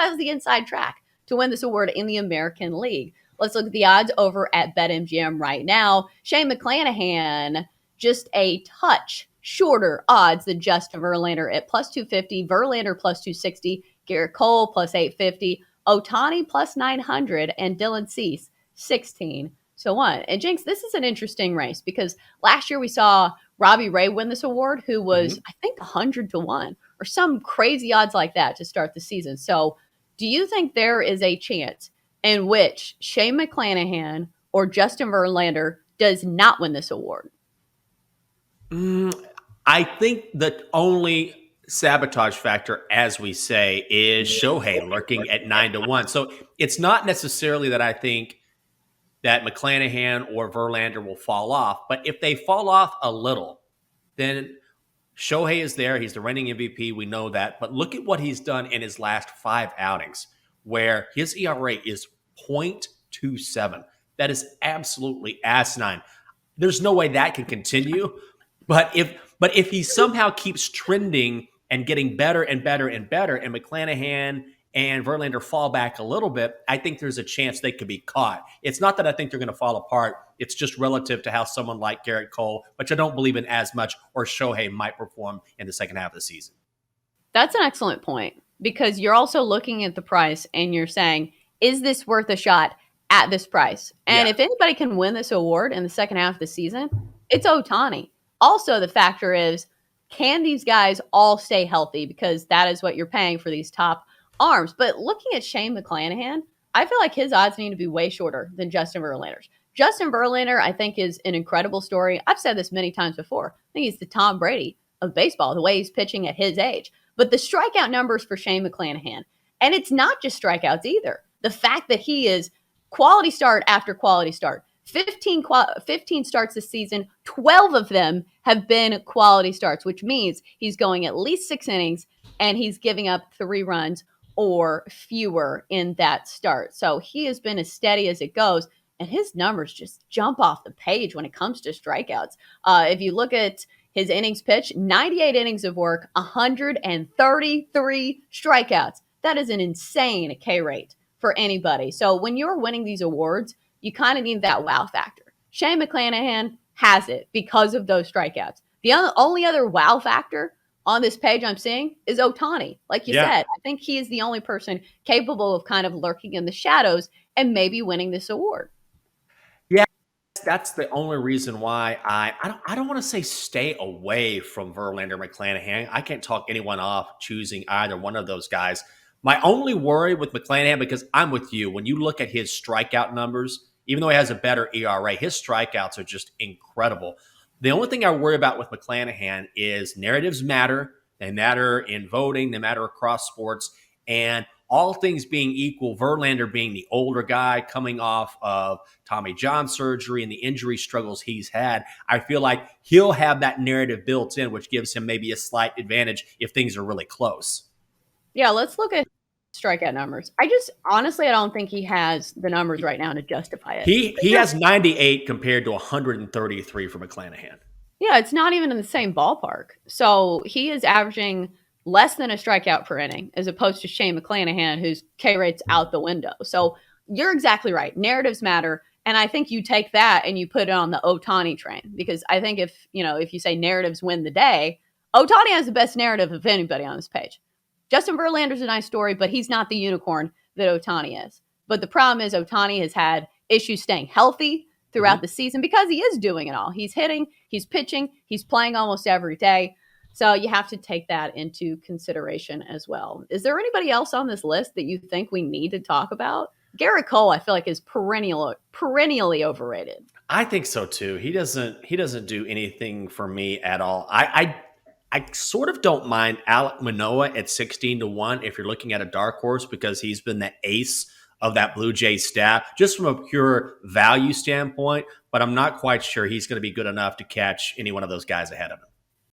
has the inside track to win this award in the American League? Let's look at the odds over at BetMGM right now. Shane McClanahan, just a touch shorter odds than Justin Verlander at plus 250, Verlander plus 260, Garrett Cole plus 850, Ohtani plus 900, and Dylan Cease 16 to 1. And Jenks, this is an interesting race because last year we saw Robbie Ray win this award, who was, I think, 100 to 1 or some crazy odds like that to start the season. So do you think there is a chance in which Shane McClanahan or Justin Verlander does not win this award? I think the only sabotage factor, as we say, is Shohei lurking at 9 to 1. So it's not necessarily that I think that McClanahan or Verlander will fall off, but if they fall off a little, then Shohei is there. He's the reigning MVP. We know that. But look at what he's done in his last 5 outings, where his ERA is 0.27. That is absolutely asinine. There's no way that can continue. But if he somehow keeps trending and getting better and better and better, and McClanahan and Verlander fall back a little bit, I think there's a chance they could be caught. It's not that I think they're going to fall apart. It's just relative to how someone like Garrett Cole, which I don't believe in as much, or Shohei might perform in the second half of the season. That's an excellent point, because you're also looking at the price and you're saying, is this worth a shot at this price? And if anybody can win this award in the second half of the season, it's Ohtani. Also, the factor is, can these guys all stay healthy? Because that is what you're paying for these top arms. But looking at Shane McClanahan, I feel like his odds need to be way shorter than Justin Verlander's. Justin Verlander, I think, is an incredible story. I've said this many times before. I think he's the Tom Brady of baseball, the way he's pitching at his age. But the strikeout numbers for Shane McClanahan, and it's not just strikeouts either. The fact that he is quality start after quality start. 15 starts this season, 12 of them have been quality starts, which means he's going at least 6 innings and he's giving up 3 runs or fewer in that start. So he has been as steady as it goes, and his numbers just jump off the page when it comes to strikeouts. If you look at his innings pitched, 98 innings of work, 133 strikeouts. That is an insane K rate for anybody. So when you're winning these awards, you kind of need that wow factor. Shane McClanahan has it because of those strikeouts. The only other wow factor on this page I'm seeing is Ohtani. Like you said, I think he is the only person capable of kind of lurking in the shadows and maybe winning this award. Yeah, that's the only reason why I don't want to say stay away from Verlander, McClanahan. I can't talk anyone off choosing either one of those guys. My only worry with McClanahan, because I'm with you, when you look at his strikeout numbers, even though he has a better ERA, his strikeouts are just incredible. The only thing I worry about with McClanahan is narratives matter. They matter in voting. They matter across sports. And all things being equal, Verlander being the older guy coming off of Tommy John surgery and the injury struggles he's had, I feel like he'll have that narrative built in, which gives him maybe a slight advantage if things are really close. Yeah, let's look at strikeout numbers. Honestly, I don't think he has the numbers right now to justify it. He has 98 compared to 133 for McClanahan. Yeah, it's not even in the same ballpark. So he is averaging less than a strikeout per inning, as opposed to Shane McClanahan, whose K rate's out the window. So you're exactly right. Narratives matter. And I think you take that and you put it on the Ohtani train, because I think if you say narratives win the day, Ohtani has the best narrative of anybody on this page. Justin Verlander's a nice story, but he's not the unicorn that Ohtani is. But the problem is Ohtani has had issues staying healthy throughout the season because he is doing it all. He's hitting, he's pitching, he's playing almost every day. So you have to take that into consideration as well. Is there anybody else on this list that you think we need to talk about? Garrett Cole, I feel like, is perennially overrated. I think so too. He doesn't do anything for me at all. I sort of don't mind Alek Manoah at 16 to 1 if you're looking at a dark horse, because he's been the ace of that Blue Jays staff, just from a pure value standpoint. But I'm not quite sure he's going to be good enough to catch any one of those guys ahead of him.